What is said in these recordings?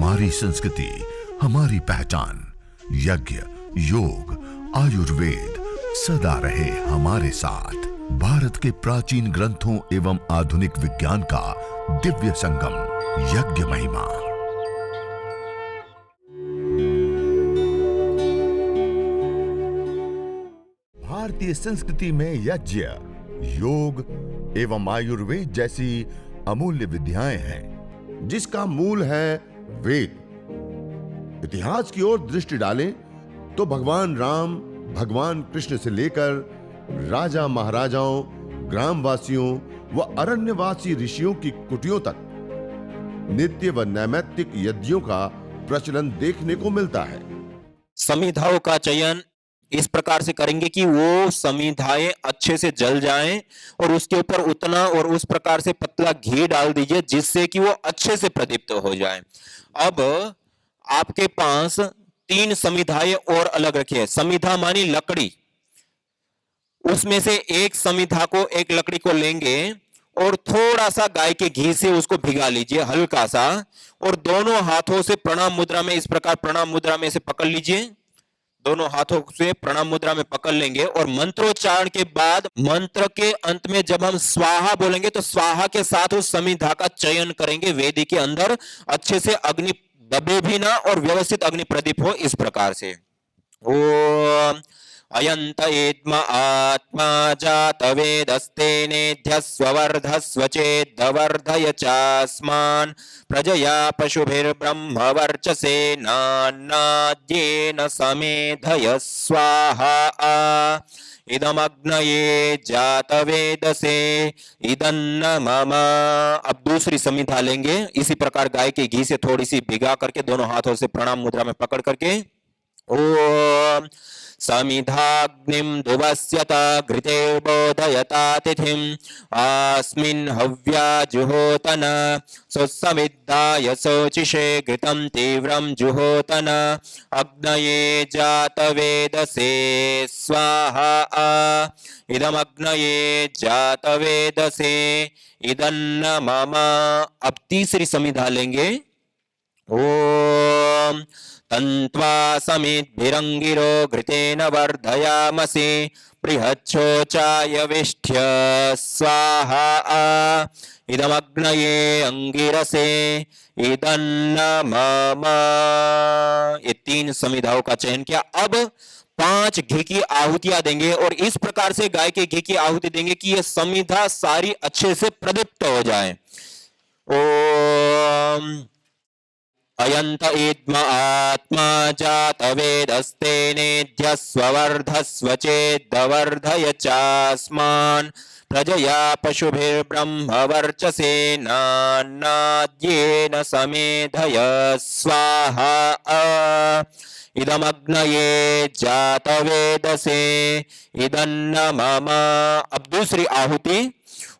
हमारी संस्कृति, हमारी पहचान। यज्ञ, योग, आयुर्वेद सदा रहे हमारे साथ। भारत के प्राचीन ग्रंथों एवं आधुनिक विज्ञान का दिव्य संगम, यज्ञ महिमा। भारतीय संस्कृति में यज्ञ, योग एवं आयुर्वेद जैसी अमूल्य विद्याएं हैं, जिसका मूल है वेद। इतिहास की ओर दृष्टि डालें तो भगवान राम, भगवान कृष्ण से लेकर राजा महाराजाओं, ग्रामवासियों व अरण्यवासी ऋषियों की कुटियों तक नित्य व नैमित्तिक यज्ञों का प्रचलन देखने को मिलता है। संविधाओं का चयन इस प्रकार से करेंगे कि वो संविधाएं अच्छे से जल जाएं और उसके ऊपर उतना और उस प्रकार से पतला घी डाल दीजिए जिससे कि वो अच्छे से प्रदीप्त हो जाए। अब आपके पास 3 संविधाएं और अलग रखिए। संविधा मानी लकड़ी, उसमें से एक संविधा को, एक लकड़ी को लेंगे और थोड़ा सा गाय के घी से उसको भिगा लीजिए, हल्का सा, और दोनों हाथों से प्रणाम मुद्रा में, इस प्रकार प्रणाम मुद्रा में से पकड़ लीजिए। दोनों हाथों से प्रणाम मुद्रा में पकड़ लेंगे और मंत्रोच्चारण के बाद मंत्र के अंत में जब हम स्वाहा बोलेंगे तो स्वाहा के साथ उस संविधा का चयन करेंगे। वेदी के अंदर अच्छे से अग्नि दबे भी ना और व्यवस्थित अग्नि प्रदीप हो, इस प्रकार से। ओम अयंत एत्म आत्मा जात वेदस्तेनेध्यस्वर्धस्व चेद्वर्धय चास्मान् प्रजया पशुभिर्ब्रह्मवर्चसे नान्नाद्येन समेधय स्वाहा। इदमग्नये जातवेदसे इदन्न मम। अब दूसरी संविधा लेंगे, इसी प्रकार गाय के घी से थोड़ी सी भिगा करके दोनों हाथों से प्रणाम मुद्रा में पकड़ करके ओम समिधाग्निं दुवस्यत घृतेर्बोधयता तिथिम् अस्मिन् हव्या जुहोतन सुसमिद्धाय शोचिषे घृतं तीव्रं जुहोतन अग्नये जातवेदसे स्वाहा। इदमग्नये जातवेदसे इदन्न मम। अब तीसरी संविधा लेंगे। ओम तन्त्वा समिद्भिरंगिरो घृतेन वर्धयामसि बृहच्छोचाय विष्ठ्य स्वाहा। इदमग्नये अंगिरसे इदन्न मम। ये 3 संविधाओं का चयन किया। अब 5 घी की आहुतियां देंगे और इस प्रकार से गाय के घी की आहुति देंगे कि ये संविधा सारी अच्छे से प्रदीप्त हो जाए। ओम अयंत एत्म आत्मा जात वेदस्तेनेध्यस्वर्धस्व चेद्वर्धय चास्मान् प्रजया पशुभिर्ब्रह्मवर्चसे नान्नाद्येन समेधय स्वाहा। इदमग्नये जातवेदसे इदन्न मम। अब दूसरी आहुति।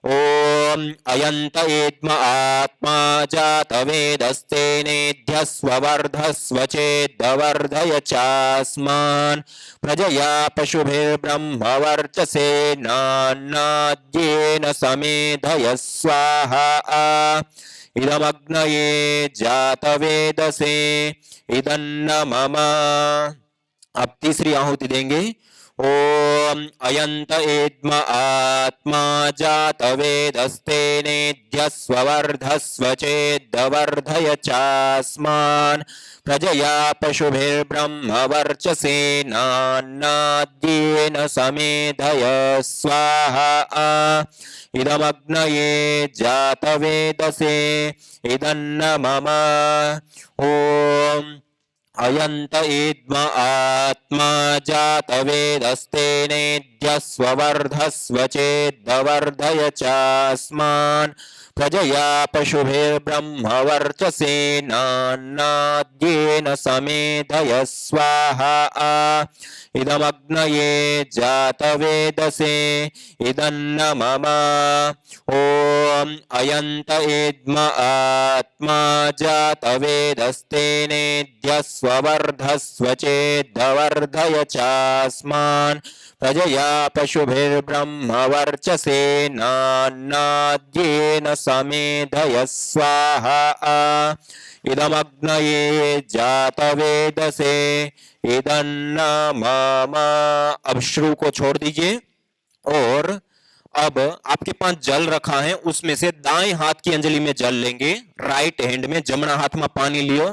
ओम अयंत एत्म आत्मा जात वेदस्तेनेध्यस्वर्धस्व चेद्वर्धय चास्मान् प्रजया पशुभिर्ब्रह्मवर्चसे नान्नाद्येन समेधय स्वाहा। इदमग्नये जातवेदसे इदन्न मम। अब तीसरी आहुति देंगे। ओम अयंत एत्म आत्मा जात वेदस्तेनेध्यस्वर्धस्व चेद्वर्धय चास्मान् प्रजया पशुभिर्ब्रह्मवर्चसे नान्नाद्येन समेधय स्वाहा। इदमग्नये जातवेदसे इदन्न मम। ओम अयंत एत्म आत्मा जात वेदस्तेनेध्यस्वर्धस्व चेद्वर्धय चास्मान् प्रजया पशुभिर्ब्रह्मवर्चसे नान्नाद्येन समेधय स्वाहा। इदमग्नये जातवेदसे इदन्न मम। ओम अयंत एत्म आत्मा जात वेदस्तेनेध्यस्वर्धस्व चेद्वर्धय चास्मान् प्रजया पशुभिर्ब्रह्मवर्चसे नान्नाद्येन समेधय स्वाहा इदमग्नये जातवेदसे इदन्न मम। अब श्रु को छोड़ दीजिए और अब आपके पास जल रखा है, उसमें से दाएं हाथ की अंजलि में जल लेंगे, राइट हैंड में, जमना हाथ में पानी लियो।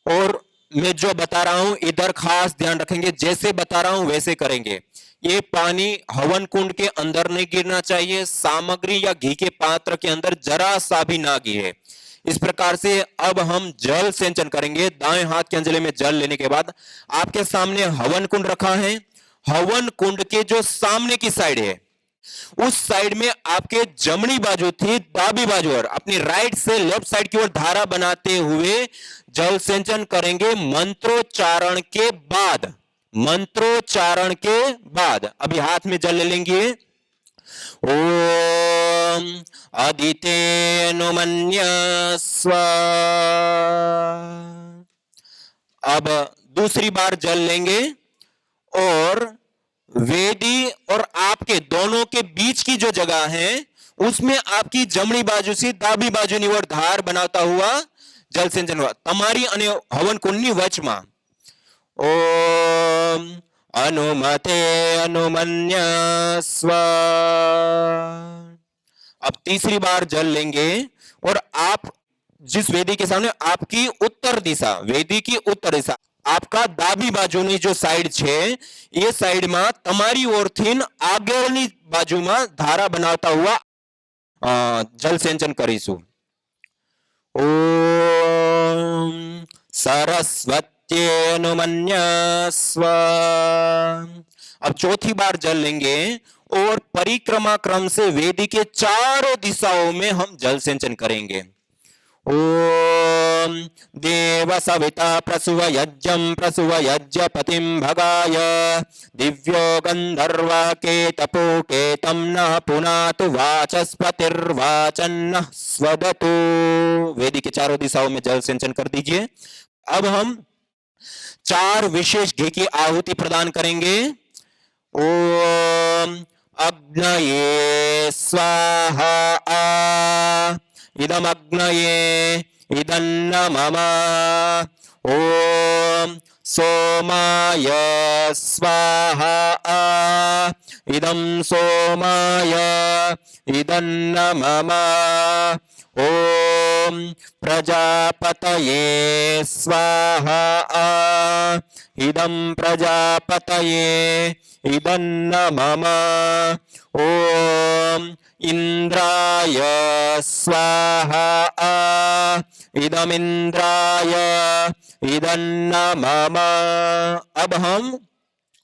और मैं जो बता रहा हूं इधर खास ध्यान रखेंगे, जैसे बता रहा हूं वैसे करेंगे। ये पानी हवन कुंड के अंदर नहीं गिरना चाहिए, सामग्री या घी के पात्र के अंदर जरा सा भी ना गिरे। इस प्रकार से अब हम जल सिंचन करेंगे। दाएं हाथ की अंजलि में जल लेने के बाद आपके सामने हवन कुंड रखा है। हवन कुंड के जो सामने की साइड है, उस साइड में आपके जमनी बाजू थी, दाबी बाजू और अपनी राइट से लेफ्ट साइड की ओर धारा बनाते हुए जल सिंचन करेंगे मंत्रोच्चारण के बाद। मंत्रोच्चारण के बाद अभी हाथ में जल ले लेंगे। ओम अदितेनुमन्यस्व। अब दूसरी बार जल लेंगे और वेदी और आपके दोनों के बीच की जो जगह है उसमें आपकी जमनी बाजू से दाबी बाजूनी ओर धार बनाता हुआ जल सिंचन हुआ तमारी અને હવન કુંડની વચમાં। ओम अनुमते अनुमन्यस्व। अब तीसरी बार जल लेंगे और आप जिस वेदी के सामने आपकी उत्तर दिशा, वेदी की उत्तर दिशा, आपका दाबी बाजूनी जो साइड छे ये साइड में तमारी ओरथी आगळनी बाजूમાં धारा बनाता हुआ जल सिंचन करीशुं। ओम सरस्वत्यनुमन्यस्व। अब चौथी बार जल लेंगे और परिक्रमा क्रम से वेदी के चारों दिशाओं में हम जल सिंचन करेंगे। ओम देव सविता प्रसुव यज्ञं प्रसुव यज्ञपतिं भगाय दिव्यो गंधर्व केतपो केतं नः पुनातु वाचस्पतिर्वाचन्नः स्वदतु। वेदी के चारों दिशाओं में जल सिंचन कर दीजिए। अब हम 4 विशेष घी की आहुति प्रदान करेंगे। ओम अग्नये स्वाहा इदमग्नये इदन्न मम। ओम सोमाय स्वाहा इदं सोमाय इदन्न मम। ओम प्रजापतये स्वाहा इदं प्रजापतये इदन्न मम। ओम इंद्राय स्वाहा इदमिंद्राय इदन्न मम। अब हम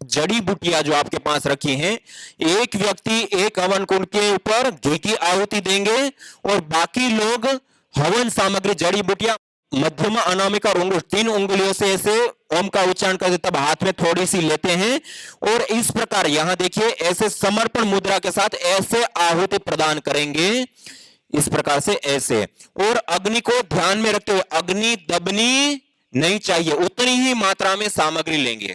जड़ी बूटियां जो आपके पास रखी हैं, एक व्यक्ति एक हवन कुंड के ऊपर घी की आहुति देंगे और बाकी लोग हवन सामग्री जड़ी बूटियां मध्यम अनामिका और 3 उंगलियों से ऐसे ओम का उच्चारण करते तब हाथ में थोड़ी सी लेते हैं और इस प्रकार यहां देखिए ऐसे समर्पण मुद्रा के साथ ऐसे आहुति प्रदान करेंगे। इस प्रकार से ऐसे, और अग्नि को ध्यान में रखते हुए अग्नि दबनी नहीं चाहिए, उतनी ही मात्रा में सामग्री लेंगे।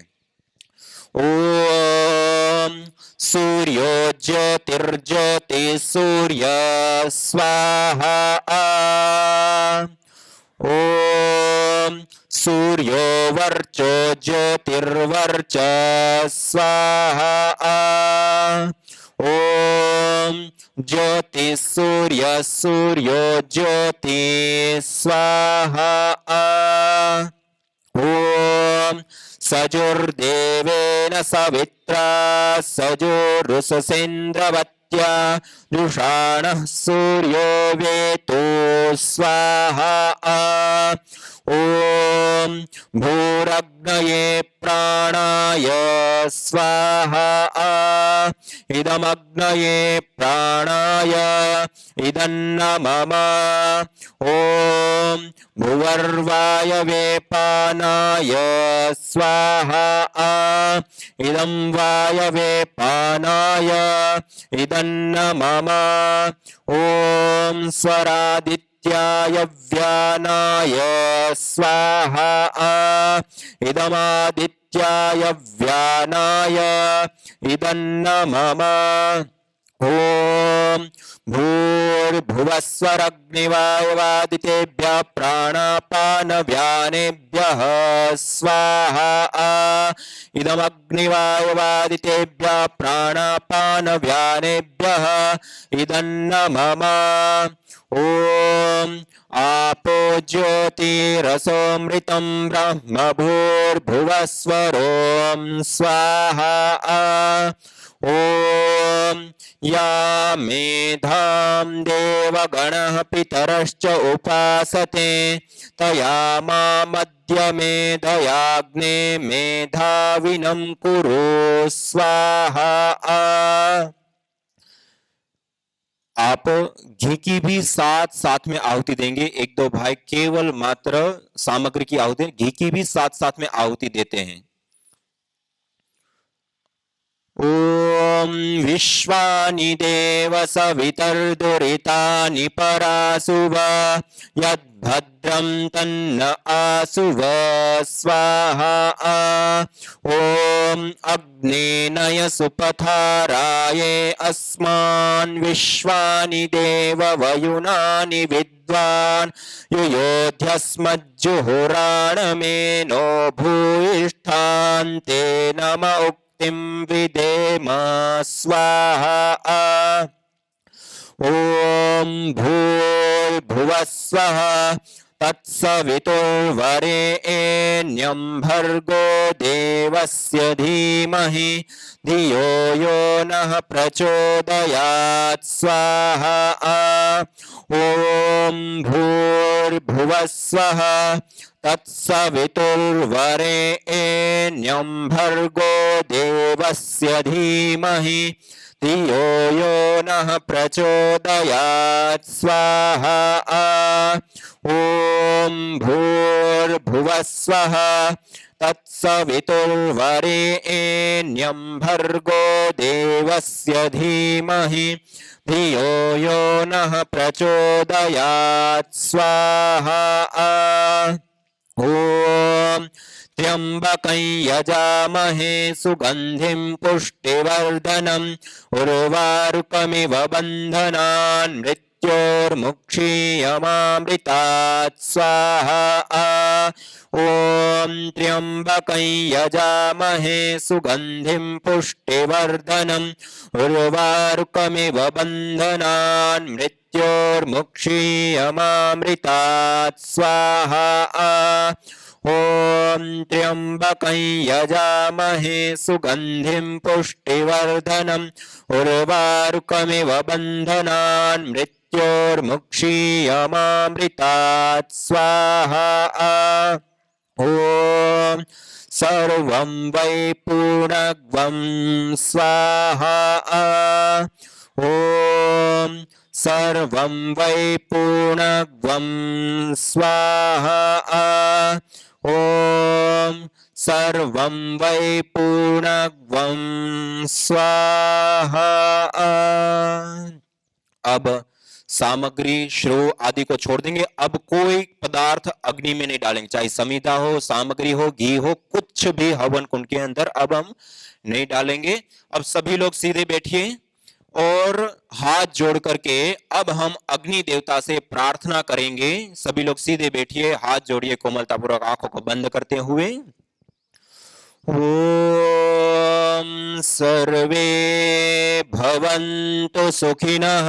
ओम सूर्यो ज्योतिर्ज्योति सूर्य स्वाहा। ओम सूर्यो वर्चो ज्योतिर्वर्च स्वाहा। ओम ज्योति सूर्य सूर्यो ज्योति स्वाहा। ओम सजुर्देवेन सवित्रा सजुरुषसेन्द्रवत्या जुषाणः सूर्यो वेतो स्वाहा। ओम भूरग्नये प्राणाय स्वाहा इदमग्नये प्राणाय इदन्न मम। ओम भुवर्वायवे पानाय स्वाहा इदं वायवे पानाय इदन्न मम। ओम स्वरादित्याय व्यानाय स्वाहा इदमादित्याय व्यानाय इदन्न मम। ओम भूर्भुवस्वरग्निवायवादितेभ्यः प्राणापानव्यानेभ्यः स्वाहा। इदमग्निवायवादितेभ्यः प्राणापानव्यानेभ्यः इदन्नमम। ओम आपो ज्योतिरसोमृतं ब्रह्म भूर्भुवस्वरों स्वाहा। ओम या मेधां देवगणः पितरश्च उपासते तया मामद्य मेधयाग्ने मेधाविनं कुरु स्वाहा। आप घी की भी साथ साथ में आहुति देंगे। एक दो भाई केवल मात्र सामग्री की आहुति, घी की भी साथ साथ में आहुति देते हैं। ओम विश्वानि देव सवितर्दुरितानि परासुव यद्भद्रं तन्न आसुव स्वाहा। ओम अग्नेनय सुपथाराये अस्मान् विश्वानि देव वयुनानि विद्वान् युयोध्यस्मज्जुहुराणमेनो भूयिष्ठान्ते नम उक्तिं विदेम स्वाहा। ओम भूर्भुवस्वः तत्सवितुर्वरेण्यं भर्गो देवस्य धीमहि धियो यो नः प्रचोदयात् स्वाहा। ओम भूर्भुवस्वः तत्सवितुर्वरेण्यं भर्गो देवस्य धीमहि धियो यो नः प्रचोदयात् स्वाहा। ओम भूर्भुवस्वः तत्सवितुर्वरेण्यं भर्गो देवस्य धीमहि धियो यो नः प्रचोदयात् स्वाहा। ओम त्र्यंबकं यजामहे सुगंधिं पुष्टिवर्धनम् उर्वारुकमिव बन्धनान् मृत्योर्मुक्षीयमामृतात् स्वाहा। ओम त्र्यंबकं यजामहे सुगंधिं पुष्टिवर्धनम् उर्वारुकमिव बन्धनान् मृत्योर्मुक्षीयमामृतात् स्वाहा। ओम त्र्यंबकं यजामहे सुगंधिं पुष्टिवर्धनम् उर्वारुकमिव बन्धनान् मृत्योर्मुक्षीयमामृतात् स्वाहा। ओम सर्वं वै पूर्णग्वं स्वाहा। ओम सर्वं वै पूर्णग्वं स्वाहा। ओम सर्वं वै पूर्णग्वं स्वाहा। अब सामग्री श्रो आदि को छोड़ देंगे। अब कोई पदार्थ अग्नि में नहीं डालेंगे, चाहे समिधा हो, सामग्री हो, घी हो, कुछ भी हवन कुंड के अंदर अब हम नहीं डालेंगे। अब सभी लोग सीधे बैठिए और हाथ जोड़ करके अब हम अग्नि देवता से प्रार्थना करेंगे। सभी लोग सीधे बैठिए, हाथ जोड़िए कोमलतापूर्वक, आंखों को बंद करते हुए। ओम सर्वे भवन्तु सुखिनः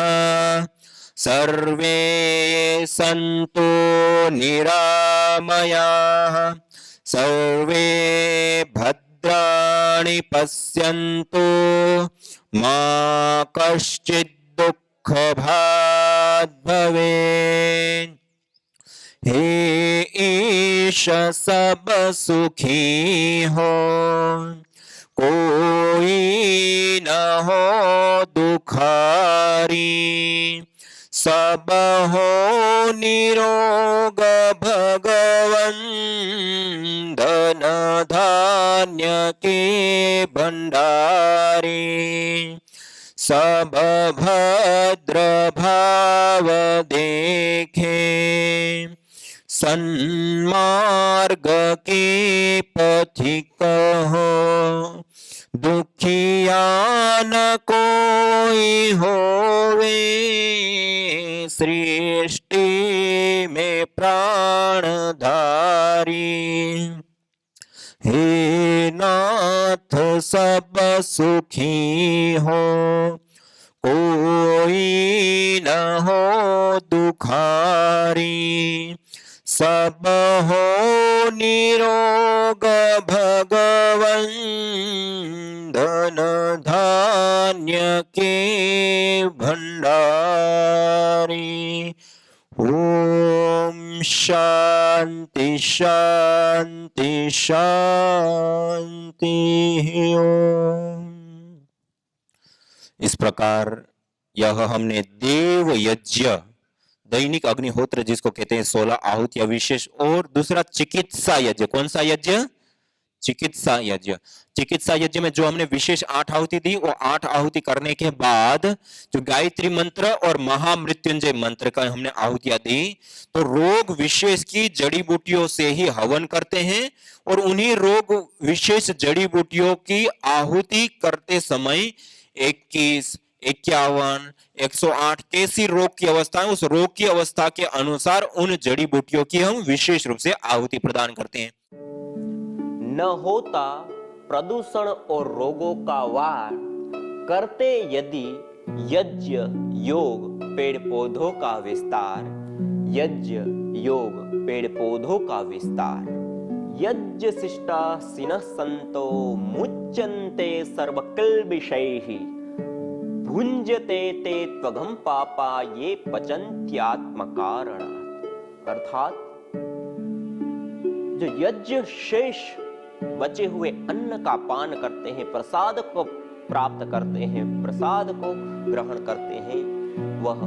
सर्वे सन्तु निरामयाः सर्वे भद्राणि पश्यन्तु मा कश्चित् दुःखभाग् भवेत्। हे ईश सब सुखी हो, कोई न हो दुखारी, सब हो निरोग भगवन, धन धान्य के भंडारी, सब भद्र भाव देखे, सन्मार्ग के पथिक हो, दुखिया न कोई होवे, सृष्टि में प्राणधारी। हे नाथ सब सुखी हो, कोई न हो दुखारी। सब हो निरोग भगवन, धन धान्य के भंडारी। ओम शांति शांति शांति ओम। इस प्रकार यह हमने देव यज्ञ, दैनिक अग्निहोत्र जिसको कहते हैं 16 आहुतियां विशेष, और दूसरा चिकित्सा यज्ञ। कौन सा यज्ञ? चिकित्सा यज्ञ। चिकित्सा यज्ञ में जो हमने विशेष 8 आहुति दी, वो 8 आहुति करने के बाद जो गायत्री मंत्र और महामृत्युंजय मंत्र का हमने आहुतियां दी, तो रोग विशेष की जड़ी बूटियों से ही हवन करते हैं, और उन्हीं रोग विशेष जड़ी बूटियों की आहुति करते समय 21, 51, 108 कैसी रोग की अवस्था है, उस रोग की अवस्था के अनुसार उन जड़ी बूटियों की हम विशेष रूप से आहुति प्रदान करते हैं। न होता प्रदूषण और रोगों का वार, करते यदि यज्ञ योग पेड़ पौधों का विस्तार। यज्ञ योग पेड़ पौधों का विस्तार। यज्ञ शिष्टा सिनः संतो मुच्यन्ते सर्वकिल्बिषैः, भुंजते ते त्वघं पापा ये पचन्त्यात्मकारणात्। अर्थात जो यज्ञ शेष बचे हुए अन्न का पान करते हैं, प्रसाद को प्राप्त करते हैं, प्रसाद को ग्रहण करते हैं, वह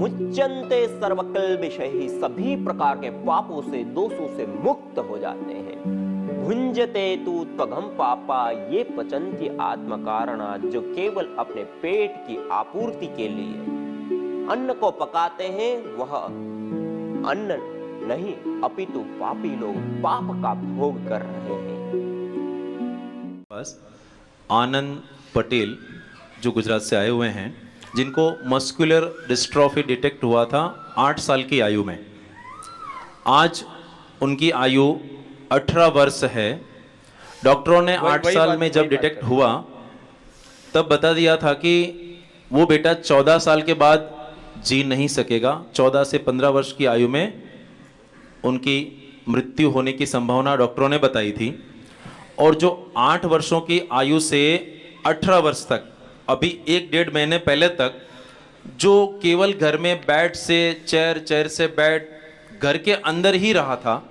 मुच्यन्ते सर्वकिल्बिषैः, सभी प्रकार के पापों से, दोषों से मुक्त हो जाते हैं। भुंजते तु त्वघं पापा ये पचन्ति आत्मकारणात्, जो केवल अपने पेट की आपूर्ति के लिए अन्न को पकाते हैं, वह अन्न नहीं अपितु पापी लोग पाप का भोग कर रहे हैं। बस आनंद पटेल जो गुजरात से आए हुए हैं, जिनको मस्कुलर डिस्ट्रॉफी डिटेक्ट हुआ था 8 साल की आयु में। आज उनकी आयु 18 वर्ष है। डॉक्टरों ने 8 साल में जब डिटेक्ट हुआ तब बता दिया था कि वो बेटा 14 साल के बाद जी नहीं सकेगा। 14 से 15 वर्ष की आयु में उनकी मृत्यु होने की संभावना डॉक्टरों ने बताई थी। और जो 8 वर्षों की आयु से 18 वर्ष तक, अभी 1-1.5 महीने पहले तक, जो केवल घर में बेड से चेयर से बेड, घर के अंदर ही रहा था,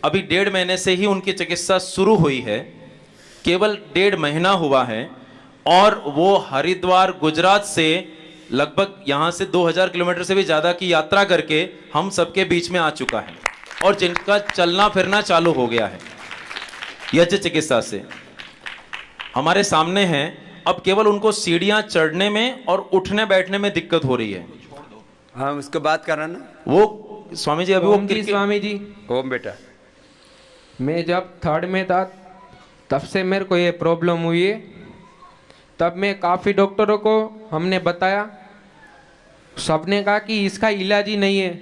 अभी 1.5 महीने से ही उनकी चिकित्सा शुरू हुई है। केवल 1.5 महीना हुआ है और वो हरिद्वार गुजरात से लगभग यहाँ से 2000 किलोमीटर से भी ज़्यादा की यात्रा करके हम सबके बीच में आ चुका है, और जिनका चलना फिरना चालू हो गया है यज्ञ चिकित्सा से। हमारे सामने हैं। अब केवल उनको सीढ़ियां चढ़ने में और उठने बैठने में दिक्कत हो रही है। हाँ, उसको बात करना ना। वो स्वामी जी अभी वो स्वामी जी, ओम बेटा, मैं जब 3rd में था तब से मेरे को ये प्रॉब्लम हुई है। तब मैं काफ़ी डॉक्टरों को हमने बताया, सबने कहा कि इसका इलाज ही नहीं है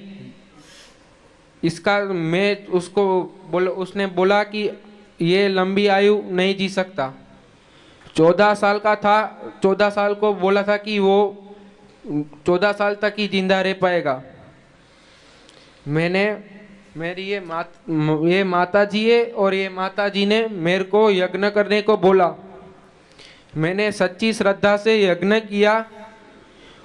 इसका। मैं उसको उसने बोला कि ये लंबी आयु नहीं जी सकता। 14 साल का था, 14 साल को बोला था कि वो 14 साल तक ही जिंदा रह पाएगा। मेरी ये माता जी है, और ये माता जी ने मेरे को यज्ञ करने को बोला। मैंने सच्ची श्रद्धा से यज्ञ किया,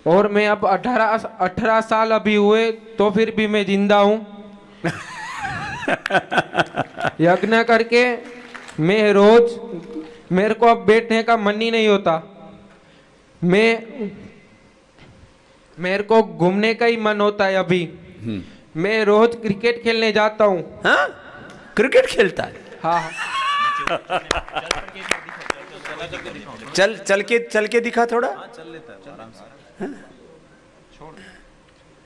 और मैं अब 18 साल अभी हुए तो फिर भी मैं जिंदा हूँ। यज्ञ करके मैं रोज, मेरे को अब बैठने का मन ही नहीं होता। मेरे को घूमने का ही मन होता है अभी। मैं रोज क्रिकेट खेलने जाता हूँ। हाँ, क्रिकेट खेलता है? हाँ। चल के दिखा थोड़ा। चल लेता है आराम से।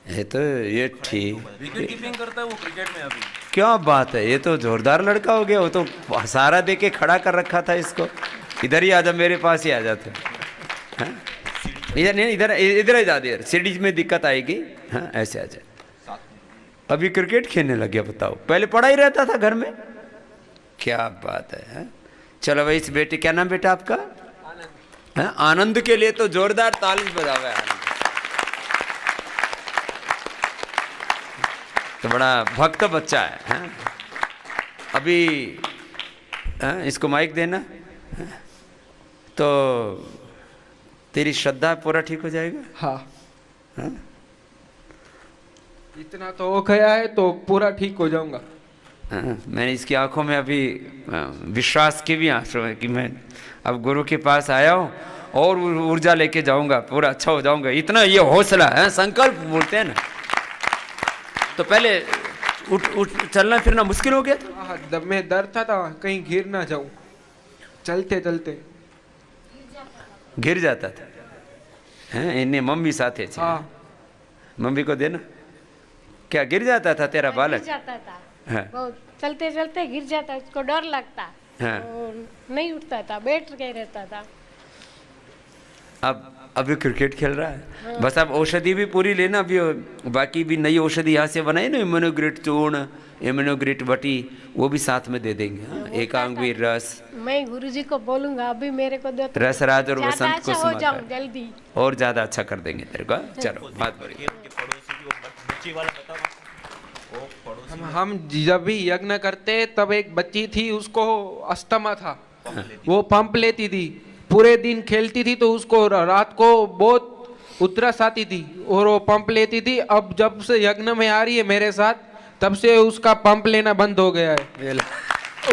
ये तो ये ठीक विकेट कीपिंग करता है वो क्रिकेट में अभी। क्या बात है, ये तो जोरदार लड़का हो गया। वो तो सहारा दे के खड़ा कर रखा था इसको। इधर ही आ जा, मेरे पास ही आ जाते। हाँ? इधर नहीं, इधर इधर ही जा दे, सीढ़ी में दिक्कत आएगी। हाँ, ऐसे आ जाए। अभी क्रिकेट खेलने लग गया, बताओ। पहले पढ़ा ही रहता था घर में। क्या बात है, हाँ? चलो भाई, इस बेटे, क्या नाम बेटा आपका? हाँ? आनंद के लिए तो जोरदार ताली बजावे। आनंद तो बड़ा भक्त बच्चा है। हाँ? अभी हाँ, इसको माइक देना। हाँ? तो तेरी श्रद्धा पूरा ठीक हो जाएगा। हाँ, हाँ? इतना तो हो गया है तो पूरा ठीक हो जाऊंगा। हाँ, मैंने इसकी आंखों में अभी विश्वास के भी आंसू है कि मैं अब गुरु के पास आया हूँ और ऊर्जा लेके जाऊंगा, पूरा अच्छा हो जाऊंगा। इतना ये हौसला है, संकल्प बोलते हैं ना। तो पहले उठ चलना फिरना मुश्किल हो गया था। मैं डरता था कहीं गिर ना जाऊं, चलते चलते गिर जाता था। हैं, इन्हें मम्मी साथे छे। हाँ, मम्मी को देना। क्या गिर जाता था तेरा बालक? गिर जाता था। हाँ। बहुत चलते चलते गिर जाता, उसको डर लगता। हाँ। और नहीं उठता था, बैठ के रहता था। अब अभी क्रिकेट खेल रहा है। बस अब औषधि भी पूरी लेना। अभी बाकी भी नई औषधि यहाँ से बनाई ना, इम्यूनोग्रेट चूर्ण, इम्यूनोग्रेट बटी, वो भी साथ में दे देंगे। हाँ? एकांगवीर रस, मैं गुरुजी को बोलूंगा अभी मेरे को दो, रसराज और ज्यादा वसंत को अच्छा हो जाऊं समाकर जल्दी। और ज्यादा अच्छा कर देंगे तेरे को। चलो, बात बढ़िया। हम जब भी यज्ञ करते तब एक बच्ची थी, उसको अस्थमा था। वो पंप लेती थी, पूरे दिन खेलती थी तो उसको रात को बहुत उतरस आती थी और वो पंप लेती थी। अब जब से यज्ञ में आ रही है मेरे साथ, तब से उसका पंप लेना बंद हो गया है।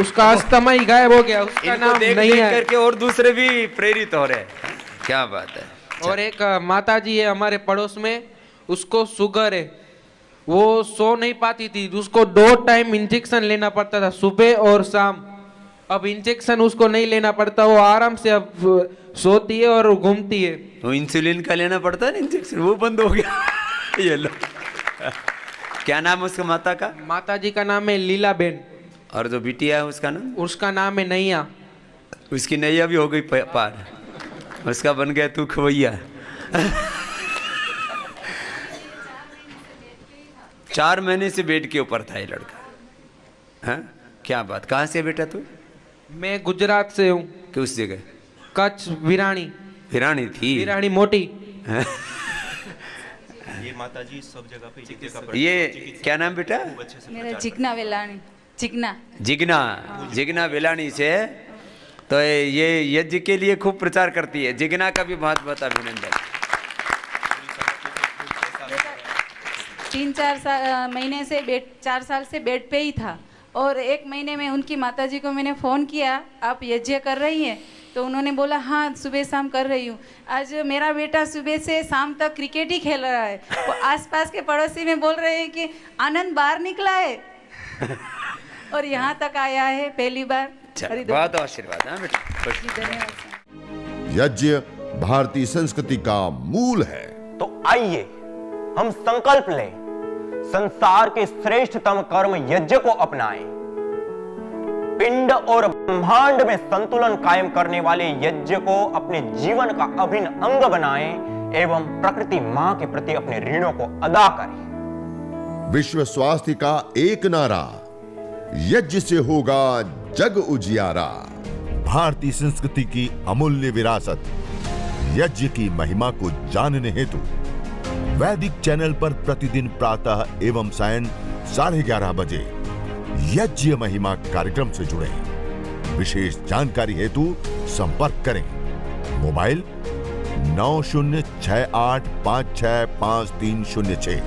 उसका अस्थमा ही गायब हो गया, उसका नाम नहीं है। करके और दूसरे भी प्रेरित हो रहे हैं। क्या बात है। और एक माता जी है हमारे पड़ोस में, उसको शुगर है, वो सो नहीं पाती थी, उसको 2 टाइम इंजेक्शन लेना पड़ता था, सुबह और शाम। अब इंजेक्शन उसको नहीं लेना पड़ता, वो आराम से अब सोती है और घूमती है। वो इंसुलिन का लेना पड़ता है ना इंजेक्शन, वो बंद हो गया। ये लो। क्या नाम है उसका माता का? माता जी का नाम है लीला बेन। और जो बिटिया है उसका नाम? उसका नाम है नैया। उसकी नैया भी हो गई पार, उसका बन गया तू खवैया। 4 महीने से बेड के ऊपर था ये लड़का। हाँ, क्या बात। कहाँ से बेटा तू? मैं गुजरात से हूँ। किस जगह? कच्छ, विराणी। विराणी थी? विराणी मोटी। ये माता जी सब जगह पे ये क्या नाम बेटा? मेरा जिग्ना वेलानी। जिग्ना वेलानी से। तो ये यज्ञ के लिए खूब प्रचार करती है। जिग्ना का भी बहुत बहुत अभिनंदन। 3-4 महीने से 4 साल से बेड पे ही था और 1 महीने में उनकी माताजी को मैंने फ़ोन किया, आप यज्ञ कर रही हैं? तो उन्होंने बोला हाँ सुबह शाम कर रही हूँ। आज मेरा बेटा सुबह से शाम तक क्रिकेट ही खेल रहा है। वो आसपास के पड़ोसी में बोल रहे हैं कि आनंद बाहर निकला है और यहाँ तक आया है पहली बार। बहुत आशीर्वाद। हाँ बेटा, धन्यवाद। यज्ञ भारतीय संस्कृति का मूल है। तो आइए हम संकल्प लें, संसार के श्रेष्ठतम कर्म यज्ञ को अपनाएं। पिंड और ब्रह्मांड में संतुलन कायम करने वाले यज्ञ को अपने जीवन का अभिन्न अंग बनाएं एवं प्रकृति मां के प्रति अपने ऋणों को अदा करें। विश्व स्वास्थ्य का एक नारा, यज्ञ से होगा जग उजियारा। भारतीय संस्कृति की अमूल्य विरासत यज्ञ की महिमा को जानने हेतु वैदिक चैनल पर प्रतिदिन प्रातः एवं सायं 11:30 बजे यज्ञ महिमा कार्यक्रम से जुड़े। विशेष जानकारी हेतु संपर्क करें। मोबाइल 9068565306।